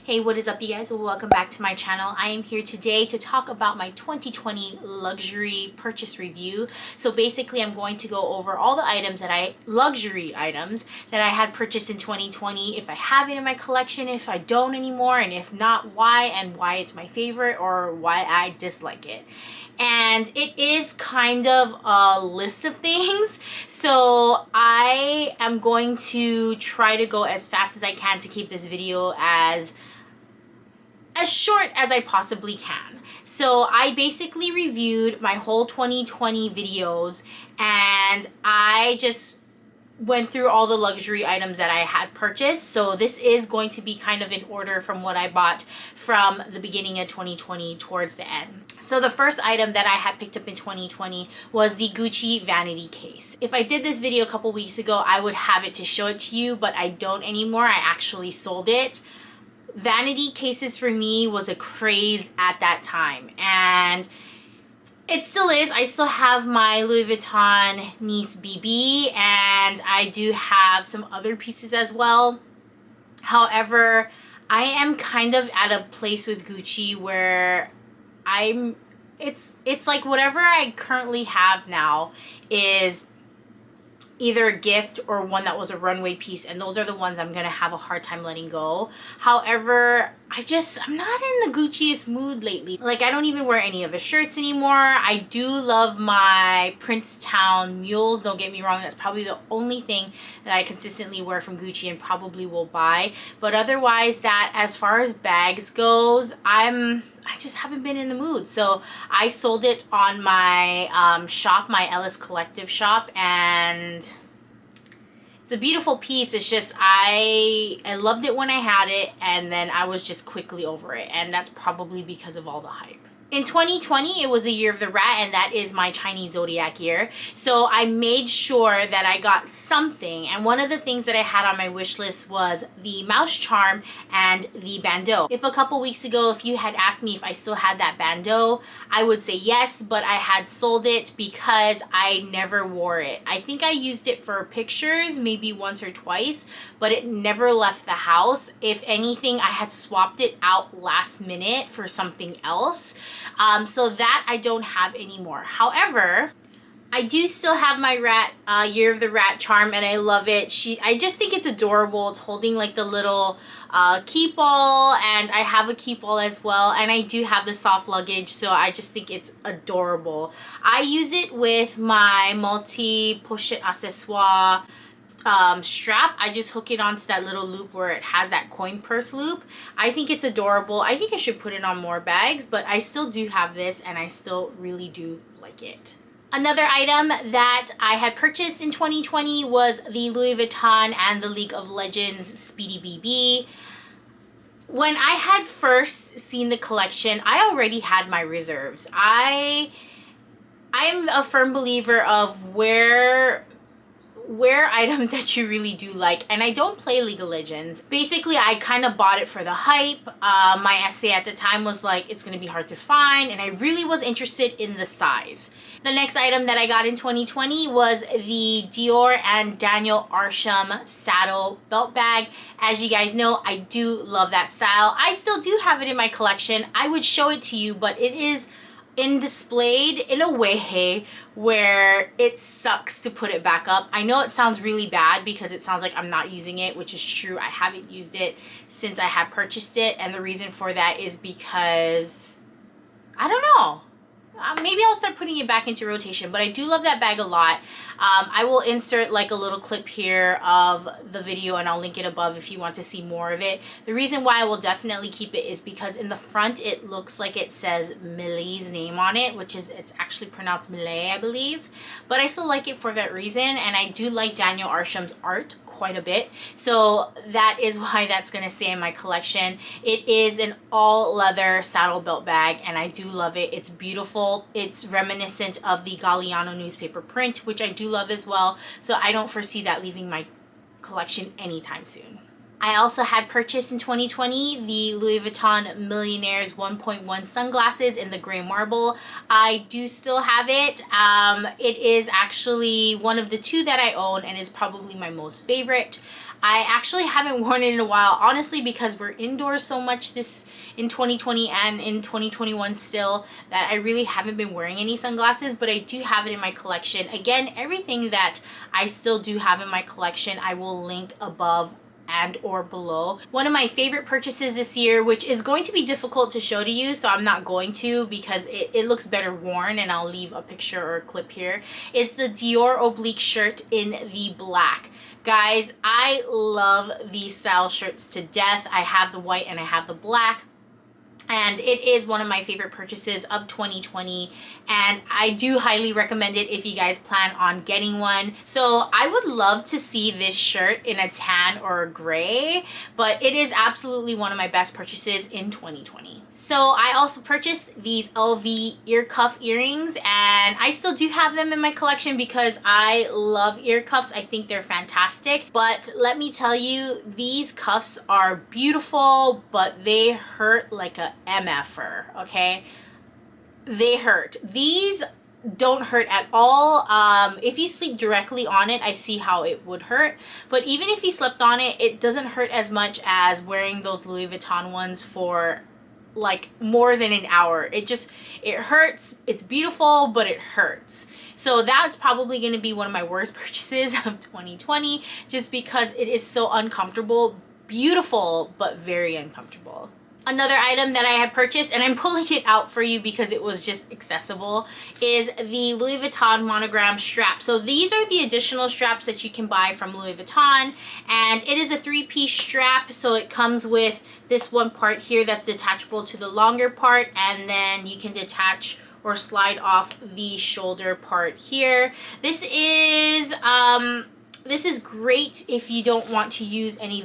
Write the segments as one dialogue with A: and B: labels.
A: Hey, what is up, you guys? Welcome back to my channel. I am here today to talk about my 2020 luxury purchase review. So basically, I'm going to go over all the luxury items that I had purchased in 2020, if I have it in my collection, if I don't anymore, and if not, why, and why it's my favorite or why I dislike it. And it is kind of a list of things, so I am going to try to go as fast as I can to keep this video as short as I possibly can. So I basically reviewed my whole 2020 videos, and I just went through all the luxury items that I had purchased. So this is going to be kind of in order from what I bought from the beginning of 2020 towards the end. So the first item that I had picked up in 2020 was the Gucci Vanity case. If I did this video a couple weeks ago, I would have it to show it to you, but I don't anymore. I actually sold it. Vanity cases for me was a craze at that time, and it still is. I still have my Louis Vuitton Nice BB, and I do have some other pieces as well. However, I am kind of at a place with Gucci where it's like whatever I currently have now is either a gift or one that was a runway piece, and those are the ones I'm gonna have a hard time letting go. However, I'm not in the Gucciest mood lately. Like, I don't even wear any of the shirts anymore. I do love my Princetown mules, don't get me wrong. That's probably the only thing that I consistently wear from Gucci and probably will buy. But otherwise, that as far as bags goes, I just haven't been in the mood. So I sold it on my shop, my Ellest Collective shop, and it's a beautiful piece. It's just I loved it when I had it, and then I was just quickly over it, and that's probably because of all the hype. In 2020, it was the year of the rat, and that is my Chinese zodiac year. So I made sure that I got something, and one of the things that I had on my wish list was the mouse charm and the bandeau. If a couple weeks ago, if you had asked me if I still had that bandeau, I would say yes, but I had sold it because I never wore it. I think I used it for pictures maybe once or twice, but it never left the house. If anything, I had swapped it out last minute for something else. So that I don't have anymore. However, I do still have my year of the rat charm, and I love it. I just think it's adorable. It's holding like the little keep all, and I have a keep all as well, and I do have the soft luggage, so I just think it's adorable. I use it with my multi-pochette accessoire strap. I just hook it onto that little loop where it has that coin purse loop. I think it's adorable. I think I should put it on more bags, but I still do have this, and I still really do like it. Another item that I had purchased in 2020 was the Louis Vuitton and the League of Legends Speedy BB. When I had first seen the collection, I already had my reserves. I'm a firm believer of wear items that you really do like, and I don't play League of Legends. Basically, I kind of bought it for the hype. My essay at the time was like, it's gonna be hard to find, and I really was interested in the size. The next item that I got in 2020 was the Dior and Daniel Arsham saddle belt bag. As you guys know, I do love that style. I still do have it in my collection. I would show it to you, but it is displayed in a way where it sucks to put it back up. I know it sounds really bad because it sounds like I'm not using it, which is true. I haven't used it since I had purchased it, and the reason for that is because I don't know. Maybe I'll start putting it back into rotation, but I do love that bag a lot. I will insert like a little clip here of the video, and I'll link it above if you want to see more of it. The reason why I will definitely keep it is because in the front it looks like it says Millet's name on it, which is, it's actually pronounced Millet, I believe. But I still like it for that reason, and I do like Daniel Arsham's art quite a bit, so that is why that's gonna stay in my collection. It is an all leather saddle belt bag, and I do love it. It's beautiful. It's reminiscent of the Galliano newspaper print, which I do love as well, so I don't foresee that leaving my collection anytime soon. I also had purchased in 2020 the Louis Vuitton Millionaires 1.1 sunglasses in the gray marble. I do still have it. It is actually one of the two that I own and is probably my most favorite. I actually haven't worn it in a while, honestly, because we're indoors so much this in 2020 and in 2021 still, that I really haven't been wearing any sunglasses, but I do have it in my collection. Again, everything that I still do have in my collection, I will link above and or below. One of my favorite purchases this year, which is going to be difficult to show to you, so I'm not going to because it looks better worn, and I'll leave a picture or a clip here, is the Dior oblique shirt in the black. Guys, I love these style shirts to death. I have the white and I have the black, and it is one of my favorite purchases of 2020, and I do highly recommend it if you guys plan on getting one. So I would love to see this shirt in a tan or a gray, but it is absolutely one of my best purchases in 2020. So I also purchased these LV ear cuff earrings, and I still do have them in my collection because I love ear cuffs. I think they're fantastic. But let me tell you, these cuffs are beautiful, but they hurt like a MFer, okay? They hurt. These don't hurt at all. If you sleep directly on it, I see how it would hurt, but even if you slept on it, it doesn't hurt as much as wearing those Louis Vuitton ones for like more than an hour. It hurts. It's beautiful, but it hurts. So that's probably going to be one of my worst purchases of 2020, just because it is so uncomfortable. Beautiful, but very uncomfortable. Another item that I had purchased, and I'm pulling it out for you because it was just accessible, is the Louis Vuitton monogram strap. So these are the additional straps that you can buy from Louis Vuitton, and it is a 3-piece strap. So it comes with this one part here that's detachable to the longer part, and then you can detach or slide off the shoulder part here. This is great if you don't want to use any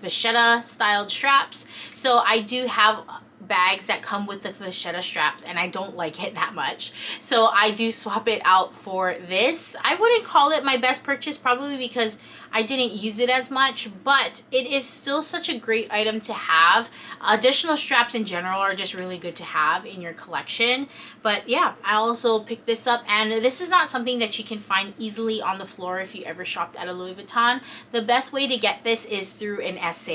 A: vachetta styled straps. So I do have bags that come with the vachetta straps, and I don't like it that much, so I do swap it out for this. I wouldn't call it my best purchase, probably because I didn't use it as much, but it is still such a great item to have. Additional straps in general are just really good to have in your collection. But yeah, I also picked this up, and this is not something that you can find easily on the floor if you ever shopped at a Louis Vuitton. The best way to get this is through an SA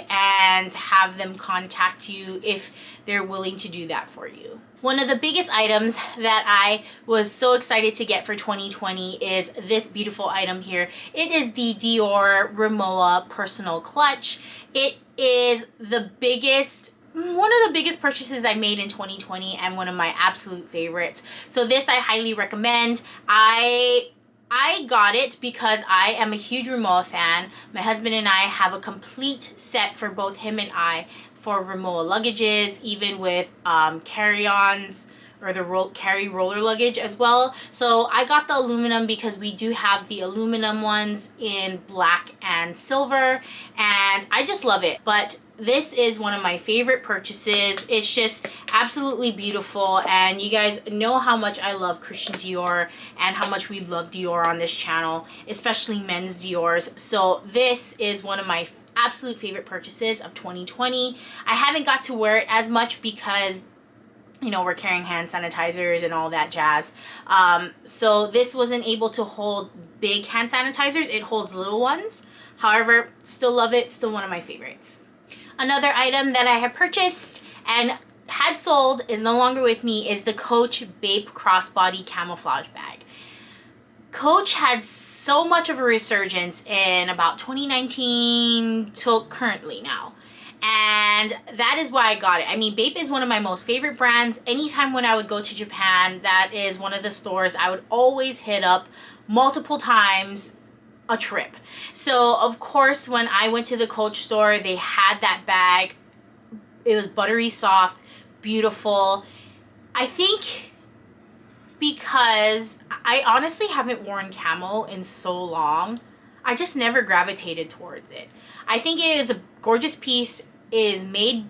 A: and have them contact you if they're willing to do that for you. One of the biggest items that I was so excited to get for 2020 is this beautiful item here. It is the Dior Rimowa Personal Clutch. It is the biggest, one of the biggest purchases I made in 2020, and one of my absolute favorites. So this I highly recommend. I got it because I am a huge Rimowa fan. My husband and I have a complete set for both him and I for Rimowa luggages, even with carry-ons or the carry roller luggage as well. So I got the aluminum because we do have the aluminum ones in black and silver, and I just love it. But this is one of my favorite purchases. It's just absolutely beautiful, and you guys know how much I love Christian Dior and how much we love Dior on this channel, especially men's Diors. So this is one of my absolute favorite purchases of 2020. I haven't got to wear it as much because, you know, we're carrying hand sanitizers and all that jazz. So this wasn't able to hold big hand sanitizers. It holds little ones. However, still love it. Still one of my favorites. Another item that I have purchased and had sold, is no longer with me, is the Coach Bape Crossbody Camouflage Bag. Coach had so much of a resurgence in about 2019 till currently now. And that is why I got it. I mean, Bape is one of my most favorite brands. Anytime when I would go to Japan, that is one of the stores I would always hit up multiple times a trip. So of course, when I went to the Coach store, they had that bag. It was buttery soft, beautiful. I think because I honestly haven't worn camo in so long, I just never gravitated towards it. I think it is a gorgeous piece. It is made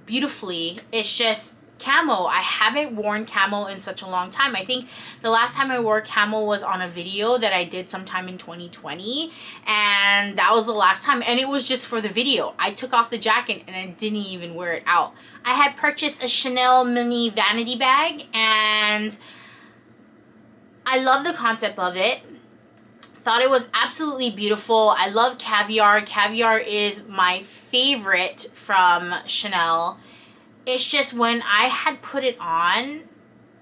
A: beautifully. It's just camo. I haven't worn camo in such a long time. I think the last time I wore camo was on a video that I did sometime in 2020, and that was the last time, and it was just for the video. I took off the jacket and I didn't even wear it out. I had purchased a Chanel mini vanity bag, and I love the concept of it. Thought it was absolutely beautiful. I love caviar. Caviar is my favorite from Chanel. It's just when I had put it on,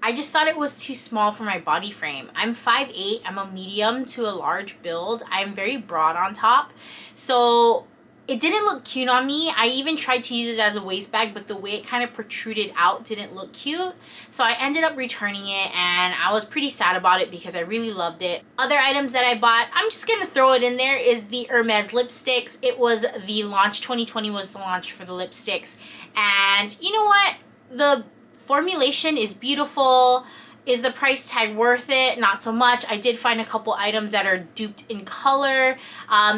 A: I just thought it was too small for my body frame. I'm 5'8". I'm a medium to a large build. I'm very broad on top. So it didn't look cute on me. I even tried to use it as a waist bag, but the way it kind of protruded out didn't look cute. So I ended up returning it, and I was pretty sad about it because I really loved it. Other items that I bought, I'm just going to throw it in there, is the Hermes lipsticks. It was the launch. 2020 was the launch for the lipsticks. And you know what? The formulation is beautiful. Is the price tag worth it? Not so much. I did find a couple items that are duped in color.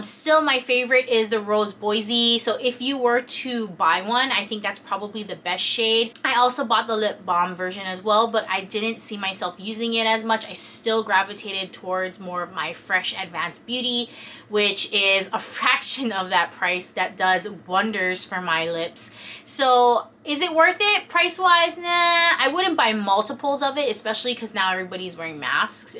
A: Still, my favorite is the Rose Boise. So if you were to buy one, I think that's probably the best shade. I also bought the lip balm version as well, but I didn't see myself using it as much. I still gravitated towards more of my Fresh Advanced Beauty, which is a fraction of that price, that does wonders for my lips. So is it worth it price-wise? Nah, I wouldn't buy multiples of it, especially because now everybody's wearing masks.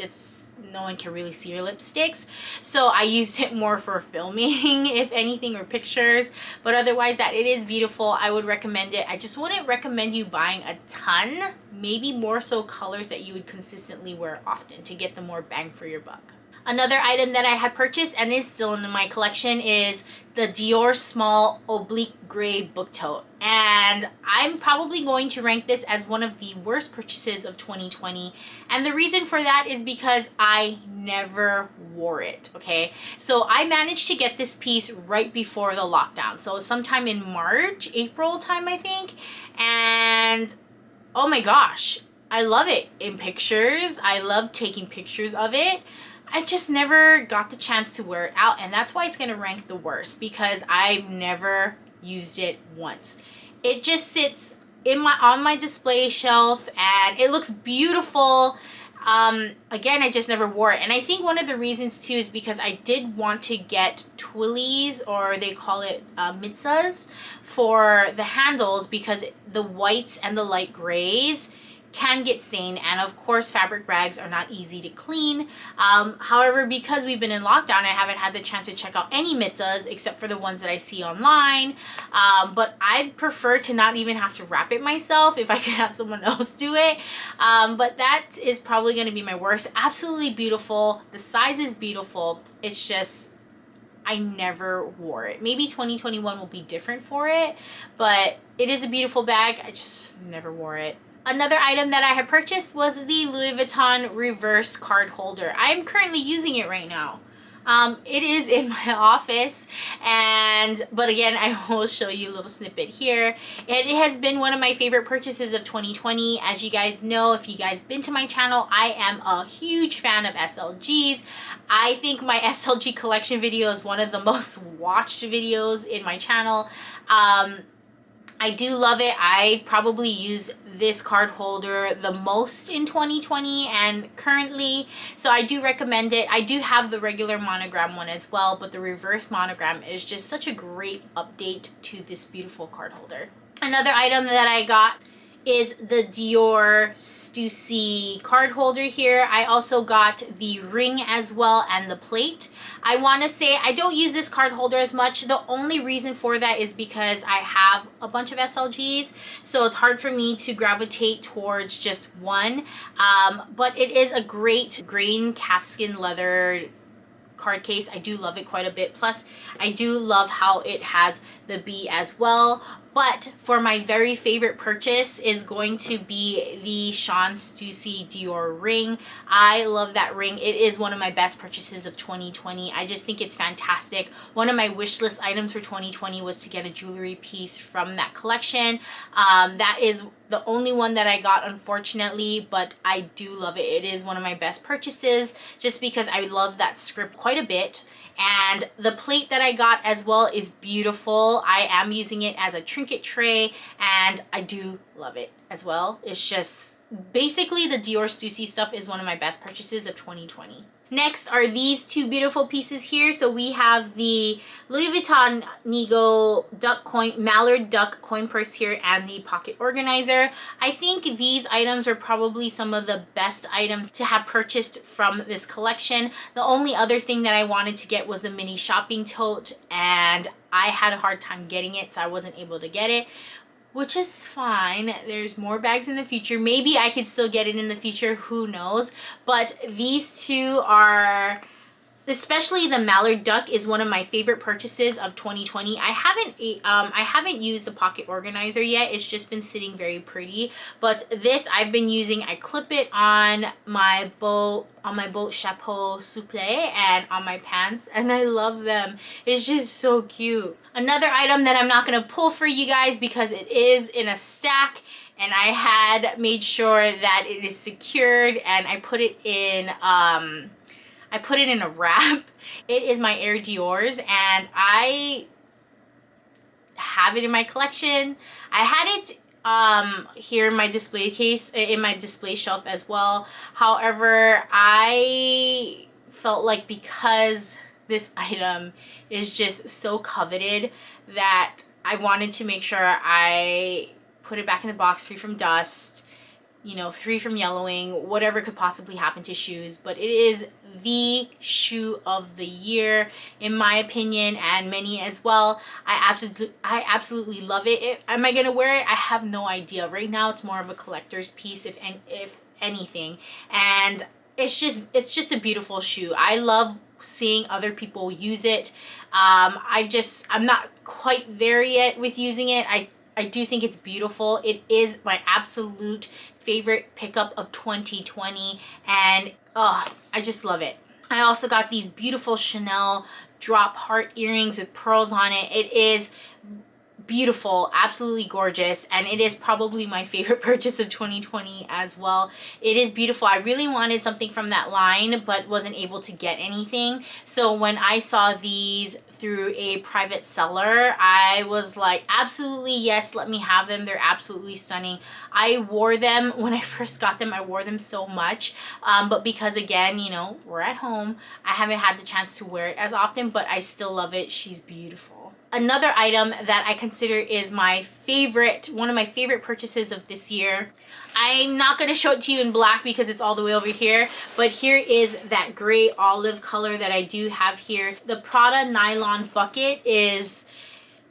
A: No one can really see your lipsticks. So I used it more for filming, if anything, or pictures. But otherwise, that it is beautiful. I would recommend it. I just wouldn't recommend you buying a ton. Maybe more so colors that you would consistently wear often to get the more bang for your buck. Another item that I had purchased and is still in my collection is the Dior Small Oblique Gray Book Tote. And I'm probably going to rank this as one of the worst purchases of 2020. And the reason for that is because I never wore it, okay? So I managed to get this piece right before the lockdown. So sometime in March, April time, I think. And oh my gosh, I love it in pictures. I love taking pictures of it. I just never got the chance to wear it out, and that's why it's going to rank the worst, because I've never used it once. It just sits on my display shelf, and it looks beautiful. Again, I just never wore it, and I think one of the reasons too is because I did want to get twillies, or they call it mitzas, for the handles, because the whites and the light grays can get stained, and of course fabric rags are not easy to clean. However, because we've been in lockdown, I haven't had the chance to check out any mitzvahs except for the ones that I see online. But I'd prefer to not even have to wrap it myself if I could have someone else do it. But that is probably going to be my worst. Absolutely beautiful. The size is beautiful. It's just, I never wore it. Maybe 2021 will be different for it, but it is a beautiful bag. I just never wore it. Another item that I had purchased was the Louis Vuitton reverse card holder. I am currently using it right now. It is in my office, but again, I will show you a little snippet here. It has been one of my favorite purchases of 2020. As you guys know, if you guys been to my channel, I am a huge fan of SLGs. I think my SLG collection video is one of the most watched videos in my channel. I do love it. I probably use this card holder the most in 2020 and currently, so I do recommend it. I do have the regular monogram one as well, but the reverse monogram is just such a great update to this beautiful card holder. Another item that I got is the Dior Stussy card holder here. I also got the ring as well and the plate. I want to say I don't use this card holder as much. The only reason for that is because I have a bunch of SLGs, so it's hard for me to gravitate towards just one. But it is a great green calfskin leather card case. I do love it quite a bit. Plus, I do love how it has the B as well. But for my very favorite purchase is going to be the Sean Stussy Dior ring. I love that ring. It is one of my best purchases of 2020. I just think it's fantastic. One of my wish list items for 2020 was to get a jewelry piece from that collection. That is the only one that I got, unfortunately, but I do love it. It is one of my best purchases just because I love that script quite a bit. And the plate that I got as well is beautiful. I am using it as a trinket. trinket tray, and I do love it as well. It's just basically the Dior Stussy stuff is one of my best purchases of 2020. Next are these two beautiful pieces here. So we have the Louis Vuitton Nigo Mallard Duck coin purse here and the pocket organizer. I think these items are probably some of the best items to have purchased from this collection. The only other thing that I wanted to get was a mini shopping tote, and I had a hard time getting it, so I wasn't able to get it, which is fine. There's more bags in the future. Maybe I could still get it in the future, who knows. But these two are, especially the Mallard Duck is one of my favorite purchases of 2020. I haven't used the pocket organizer yet. It's just been sitting very pretty. But this I've been using. I clip it on my boat chapeau souple and on my pants, and I love them. It's just so cute. Another item that I'm not gonna pull for you guys because it is in a stack, and I had made sure that it is secured, and I put it in a wrap. It is my Air Dior's, and I have it in my collection. I had it here in my display case, in my display shelf as well. However, I felt like because this item is just so coveted that I wanted to make sure I put it back in the box, free from dust, you know, free from yellowing, whatever could possibly happen to shoes. But it is the shoe of the year in my opinion, and many as well. I absolutely love it. Am I gonna wear it? I have no idea. Right now it's more of a collector's piece if anything, and it's just a beautiful shoe. I love seeing other people use it. I'm not quite there yet with using it. I do think it's beautiful. It is my absolute favorite pickup of 2020, and I just love it. I also got these beautiful Chanel drop heart earrings with pearls on it. It is beautiful, absolutely gorgeous, and it is probably my favorite purchase of 2020 as well. It is beautiful. I really wanted something from that line but wasn't able to get anything, so when I saw these through a private seller, I was like, absolutely yes, let me have them. They're absolutely stunning. I wore them when I first got them. I wore them so much, but because again, you know, we're at home, I haven't had the chance to wear it as often, but I still love it. She's beautiful. Another item that I consider is my favorite, one of my favorite purchases of this year. I'm not going to show it to you in black because it's all the way over here, but here is that gray olive color that I do have here. The Prada nylon bucket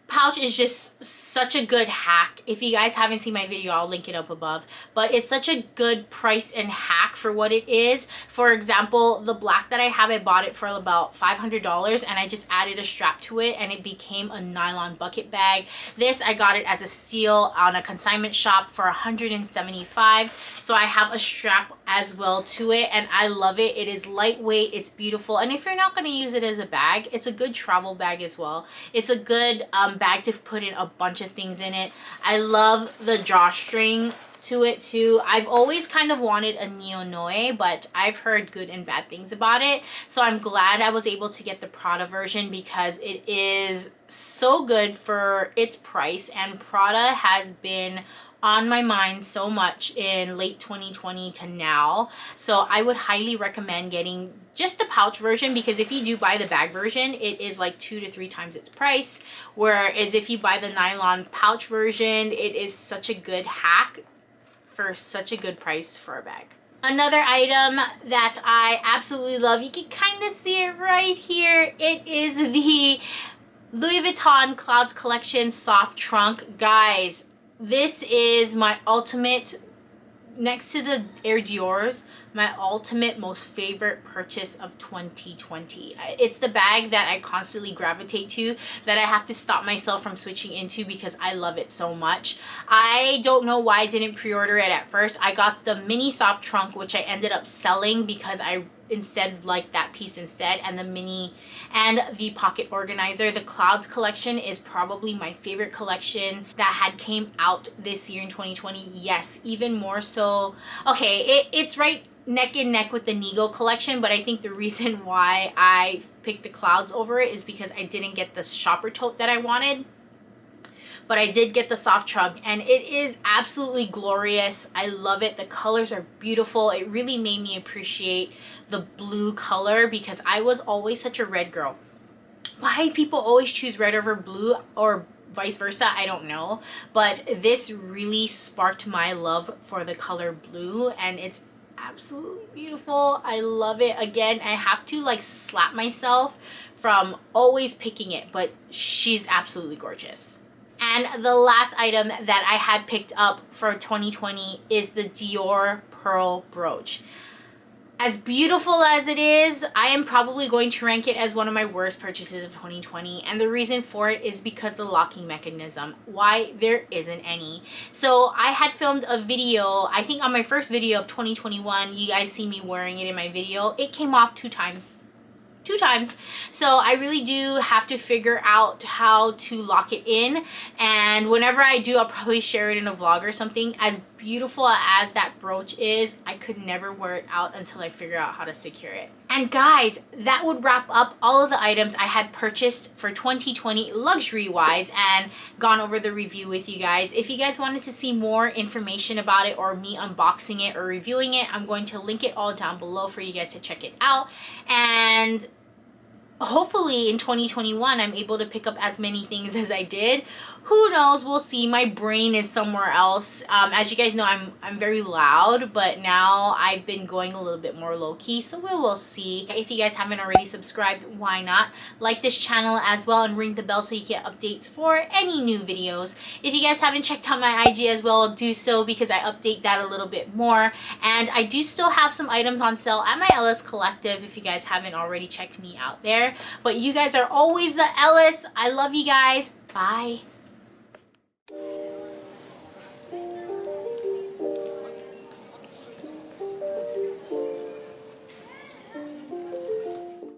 A: pouch is just such a good hack. If you guys haven't seen my video, I'll link it up above, but it's such a good price and hack for what it is. For example, the black that I have, I bought it for about $500, and I just added a strap to it and it became a nylon bucket bag. This, I got it as a steal on a consignment shop for $175, so I have a strap as well to it, and I love it. It is lightweight, it's beautiful, and if you're not going to use it as a bag, it's a good travel bag as well. It's a good bag to put in a bunch of things in it. I love the drawstring to it too. I've always kind of wanted a Neo Noe, but I've heard good and bad things about it, so I'm glad I was able to get the Prada version because it is so good for its price, and Prada has been on my mind so much in late 2020 to now, so I would highly recommend getting just the pouch version, because if you do buy the bag version, it is like 2 to 3 times its price, whereas if you buy the nylon pouch version, it is such a good hack for such a good price for a bag. Another item that I absolutely love, you can kind of see it right here, it is the Louis Vuitton Clouds Collection soft trunk. Guys, this is my ultimate, next to the Air Dior's, my ultimate most favorite purchase of 2020. It's the bag that I constantly gravitate to, that I have to stop myself from switching into because I love it so much. I don't know why I didn't pre-order it at first. I got the mini soft trunk, which I ended up selling because I instead like that piece instead, and the mini and the pocket organizer. The Clouds collection is probably my favorite collection that had came out this year in 2020. Yes, even more so. Okay, it's right neck and neck with the Nigo collection, but I think the reason why I picked the Clouds over it is because I didn't get the shopper tote that I wanted. but I did get the soft trunk and it is absolutely glorious. I love it. The colors are beautiful. It really made me appreciate the blue color because I was always such a red girl. Why people always choose red over blue or vice versa, I don't know, but this really sparked my love for the color blue and it's absolutely beautiful. I love it. Again, I have to like slap myself from always picking it, but she's absolutely gorgeous. And the last item that I had picked up for 2020 is the Dior pearl brooch. As beautiful as it is, I am probably going to rank it as one of my worst purchases of 2020. And the reason for it is because the locking mechanism. Why? There isn't any. So I had filmed a video, I think on my first video of 2021, you guys see me wearing it in my video. It came off 2 times. 2 times. So I really do have to figure out how to lock it in, and whenever I do, I'll probably share it in a vlog or something. As beautiful as that brooch is, I could never wear it out until I figure out how to secure it. And guys, that would wrap up all of the items I had purchased for 2020 luxury wise and gone over the review with you guys. If you guys wanted to see more information about it or me unboxing it or reviewing it, I'm going to link it all down below for you guys to check it out. And hopefully in 2021 I'm able to pick up as many things as I did. Who knows, we'll see. My brain is somewhere else. As you guys know, I'm very loud, but now I've been going a little bit more low-key, so we will see. If you guys haven't already subscribed, why not like this channel as well and ring the bell so you get updates for any new videos. If you guys haven't checked out my IG as well, do so because I update that a little bit more. And I do still have some items on sale at my Ellest collective if you guys haven't already checked me out there. But you guys are always the Ellest. I love you guys. Bye.